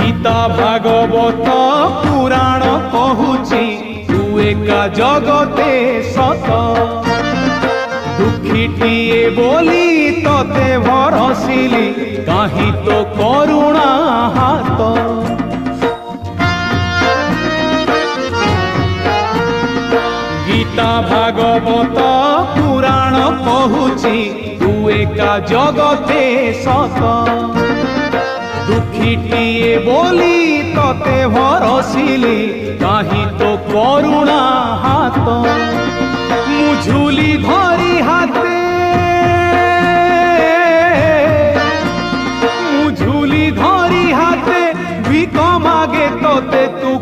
गीता भागवत पुराण कहूची तू एका जगते सत दुखीटिए बोली तते भरसिली कहीं तो करुणा हाथ गीता भागवत पुराण कहूची तू एका जगते सत दुखीटिए बोली तते भरसिली कहीं तो करुणा हाथ मुझुली धरी हाथे मुझुली धरी हाथे भिक मागे तते तू